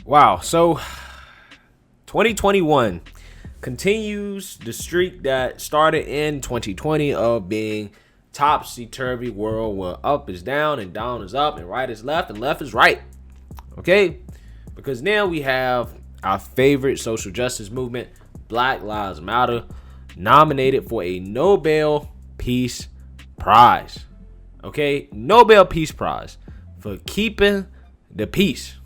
Wow. So 2021 continues the streak that started in 2020 of being topsy-turvy world where up is down and down is up and right is left and left is right. Okay? Because now we have our favorite social justice movement, Black Lives Matter, nominated for a Nobel Peace Prize. Okay? Nobel Peace Prize for keeping the peace.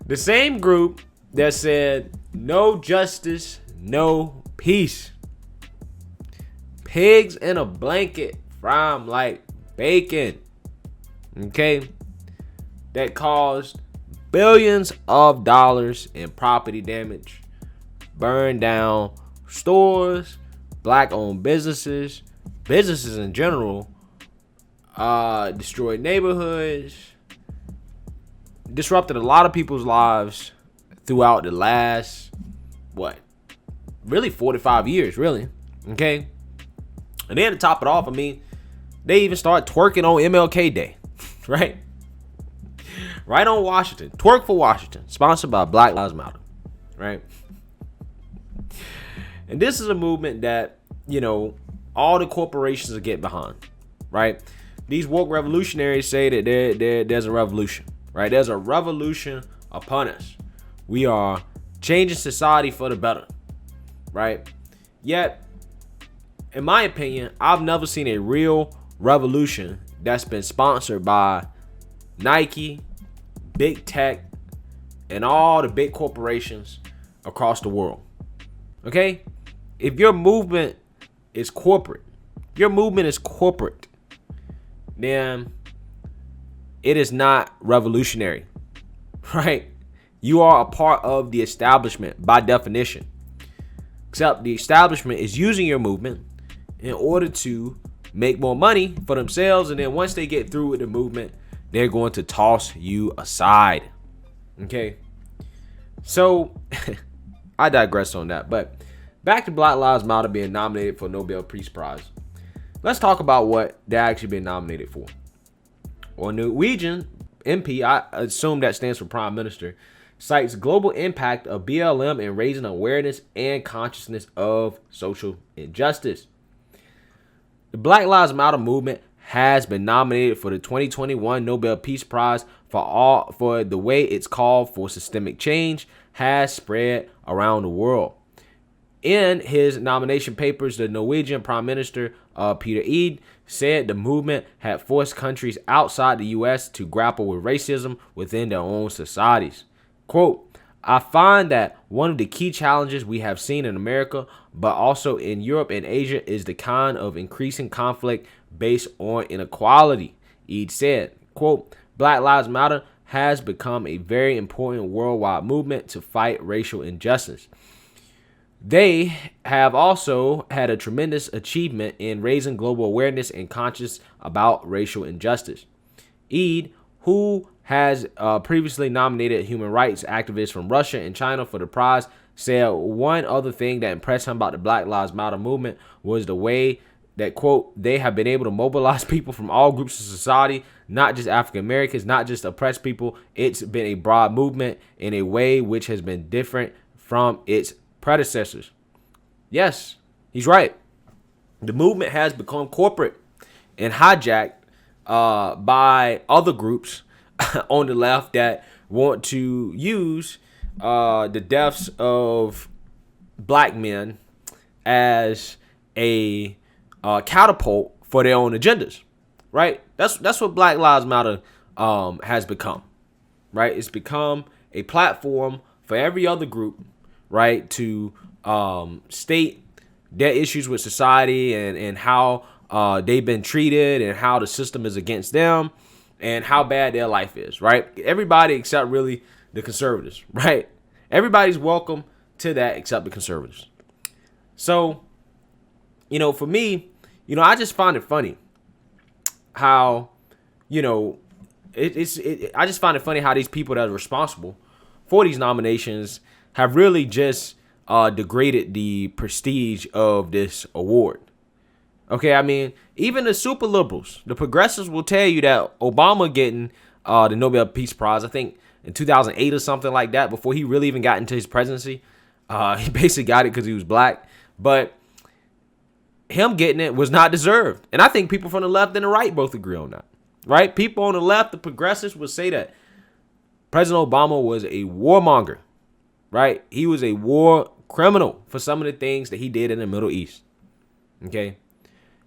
The same group that said no justice, no peace. Pigs in a blanket fry 'em like bacon. Okay? That caused billions of dollars in property damage. Burned down stores, black-owned businesses, businesses in general. Destroyed neighborhoods. Disrupted a lot of people's lives throughout the last, really 45 years, really. Okay? And then to top it off, they even start twerking on MLK Day, right? Right on Washington. Twerk for Washington, sponsored by Black Lives Matter, right? And this is a movement that, all the corporations will get behind, right? These woke revolutionaries say that there's a revolution. Right, there's a revolution upon us. We are changing society for the better. Right? Yet, in my opinion, I've never seen a real revolution that's been sponsored by Nike, big tech, and all the big corporations across the world. Okay? If your movement is corporate, then it is not revolutionary, right? You are a part of the establishment by definition. Except the establishment is using your movement in order to make more money for themselves. And then once they get through with the movement, they're going to toss you aside. Okay? So, I digress on that. But back to Black Lives Matter being nominated for Nobel Peace Prize. Let's talk about what they're actually being nominated for. Or Norwegian MP, I assume that stands for Prime Minister, cites global impact of BLM in raising awareness and consciousness of social injustice. The Black Lives Matter movement has been nominated for the 2021 Nobel Peace Prize for the way its call for systemic change has spread around the world. In his nomination papers, the Norwegian Prime Minister, Peter Eid, said the movement had forced countries outside the U.S. to grapple with racism within their own societies. Quote, I find that one of the key challenges we have seen in America, but also in Europe and Asia, is the kind of increasing conflict based on inequality, Eid said. Quote, Black Lives Matter has become a very important worldwide movement to fight racial injustice. They have also had a tremendous achievement in raising global awareness and conscience about racial injustice. Eid, who has previously nominated human rights activists from Russia and China for the prize, said one other thing that impressed him about the Black Lives Matter movement was the way that, quote, they have been able to mobilize people from all groups of society, not just African Americans, not just oppressed people. It's been a broad movement in a way which has been different from its predecessors. Yes, he's right. The movement has become corporate and hijacked by other groups on the left that want to use the deaths of black men as a catapult for their own agendas. Right? That's what Black Lives Matter has become. Right? It's become a platform for every other group, right, to state their issues with society and how they've been treated and how the system is against them and how bad their life is, right? Everybody except really the conservatives, right? Everybody's welcome to that except the conservatives. So, for me, I just find it funny how, I just find it funny how these people that are responsible for these nominations have really just degraded the prestige of this award. Okay, I mean, even the super liberals, the progressives will tell you that Obama getting the Nobel Peace Prize, I think in 2008 or something like that, before he really even got into his presidency, he basically got it because he was black. But him getting it was not deserved. And I think people from the left and the right both agree on that, right? People on the left, the progressives, would say that President Obama was a warmonger, right? He was a war criminal for some of the things that he did in the Middle East, okay?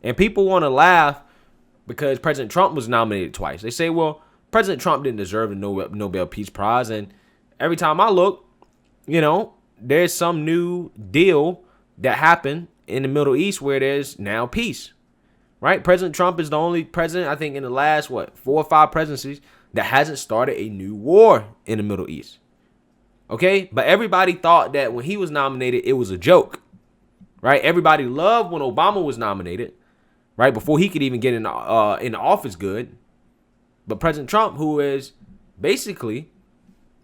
And people want to laugh because President Trump was nominated twice. They say, well, President Trump didn't deserve the Nobel Peace Prize. And every time I look, there's some new deal that happened in the Middle East where there's now peace, right? President Trump is the only president, I think, in the last, 4 or 5 presidencies that hasn't started a new war in the Middle East. Okay? But everybody thought that when he was nominated, it was a joke, right? Everybody loved when Obama was nominated, right? Before he could even get in the office good. But President Trump, who is basically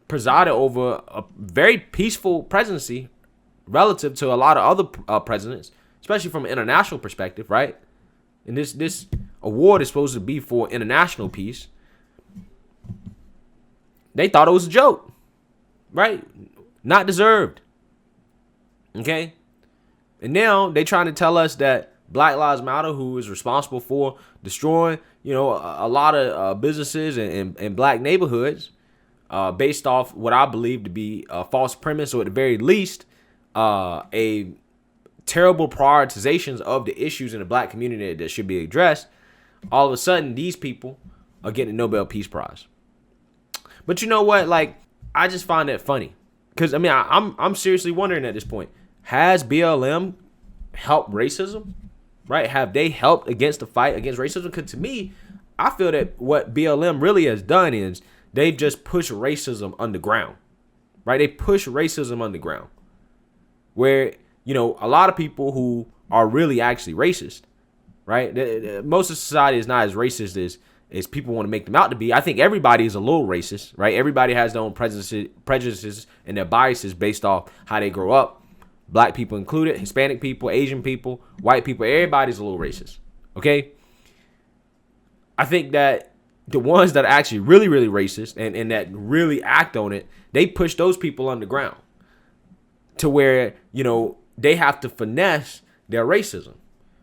presided over a very peaceful presidency relative to a lot of other presidents, especially from an international perspective, right? And this award is supposed to be for international peace. They thought it was a joke, right? Not deserved. Okay? And now they trying to tell us that Black Lives Matter, who is responsible for destroying, a lot of businesses and black neighborhoods, based off what I believe to be a false premise, or at the very least, a terrible prioritizations of the issues in the black community that should be addressed. All of a sudden, these people are getting a Nobel Peace Prize. But you know what? Like, I just find that funny. Because, I mean, I'm seriously wondering at this point, has BLM helped racism? Right? Have they helped against the fight against racism? Because to me, I feel that what BLM really has done is they've just pushed racism underground. Right? They push racism underground. Where, a lot of people who are really actually racist, right? Most of society is not as racist as people want to make them out to be. I think everybody is a little racist, right? Everybody has their own prejudices and their biases based off how they grow up. Black people included, Hispanic people, Asian people, white people, everybody's a little racist, okay? I think that the ones that are actually really, really racist and that really act on it, they push those people underground to where, they have to finesse their racism,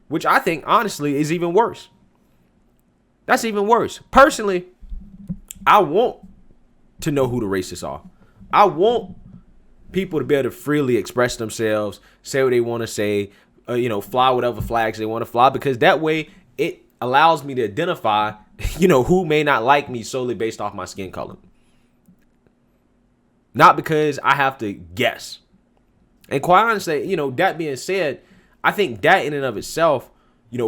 which I think, honestly, is even worse. That's even worse. Personally, I want to know who the racists are. I want people to be able to freely express themselves, say what they want to say, fly whatever flags they want to fly, because that way it allows me to identify, who may not like me solely based off my skin color. Not because I have to guess. And quite honestly, that being said, I think that in and of itself,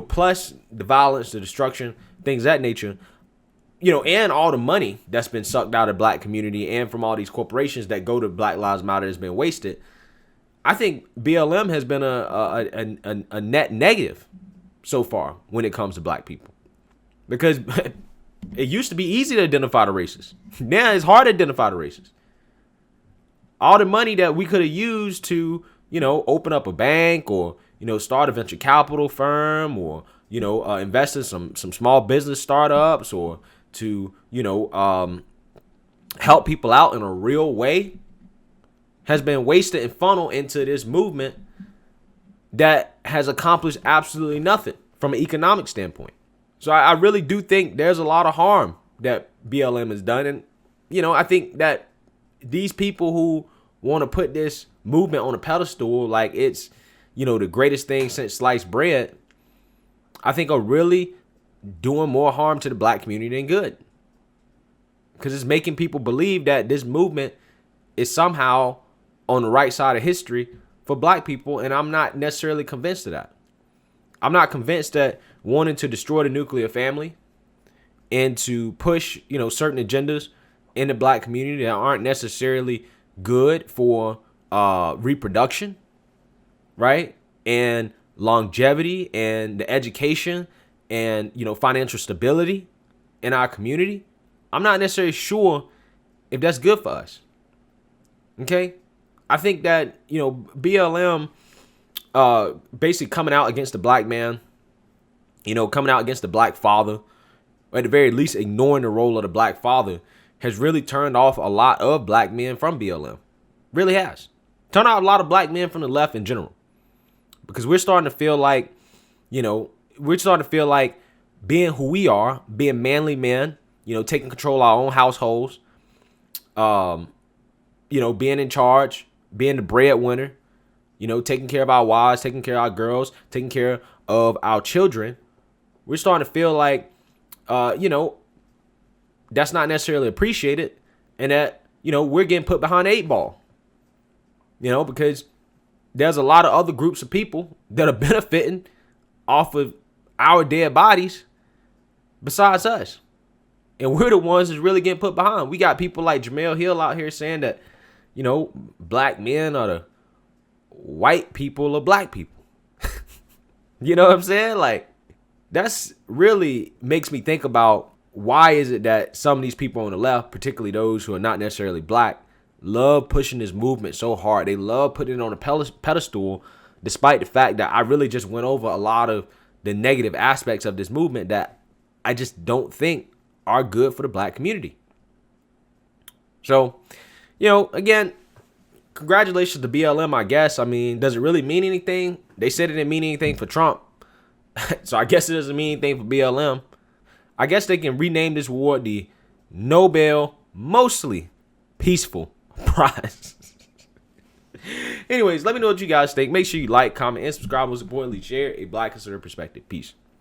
plus the violence, the destruction, things of that nature, and all the money that's been sucked out of the black community and from all these corporations that go to Black Lives Matter has been wasted. I think BLM has been a net negative so far when it comes to black people. Because it used to be easy to identify the racists. Now it's hard to identify the racists. All the money that we could have used to, open up a bank or, start a venture capital firm or, invest in some small business startups or to, help people out in a real way has been wasted and funneled into this movement that has accomplished absolutely nothing from an economic standpoint. So I really do think there's a lot of harm that BLM has done. And, I think that these people who want to put this movement on a pedestal like it's, the greatest thing since sliced bread, I think are really doing more harm to the black community than good. Because it's making people believe that this movement is somehow on the right side of history for black people. And I'm not necessarily convinced of that. I'm not convinced that wanting to destroy the nuclear family and to push, certain agendas in the black community that aren't necessarily good for reproduction, right? And longevity and the education and, financial stability in our community. I'm not necessarily sure if that's good for us. Okay? I think that, BLM basically coming out against the black man coming out against the black father, or at the very least ignoring the role of the black father, has really turned off a lot of black men from BLM. Really has. Turned out a lot of black men from the left in general. Because we're starting to feel like, being who we are, being manly men, taking control of our own households, being in charge, being the breadwinner, taking care of our wives, taking care of our girls, taking care of our children. We're starting to feel like, that's not necessarily appreciated, and that, we're getting put behind the 8 ball, because there's a lot of other groups of people that are benefiting off of our dead bodies besides us. And we're the ones that's really getting put behind. We got people like Jamel Hill out here saying that, black men are the white people of black people. You know what I'm saying? Like, that's really makes me think about, why is it that some of these people on the left, particularly those who are not necessarily black, love pushing this movement so hard. They love putting it on a pedestal, despite the fact that I really just went over a lot of the negative aspects of this movement that I just don't think are good for the black community. So, again, congratulations to BLM, I guess. I mean, does it really mean anything? They said it didn't mean anything for Trump. So I guess it doesn't mean anything for BLM. I guess they can rename this award the Nobel Mostly Peaceful Prize. Anyways, let me know what you guys think. Make sure you like, comment, and subscribe. Most importantly, share a black conservative perspective. Peace.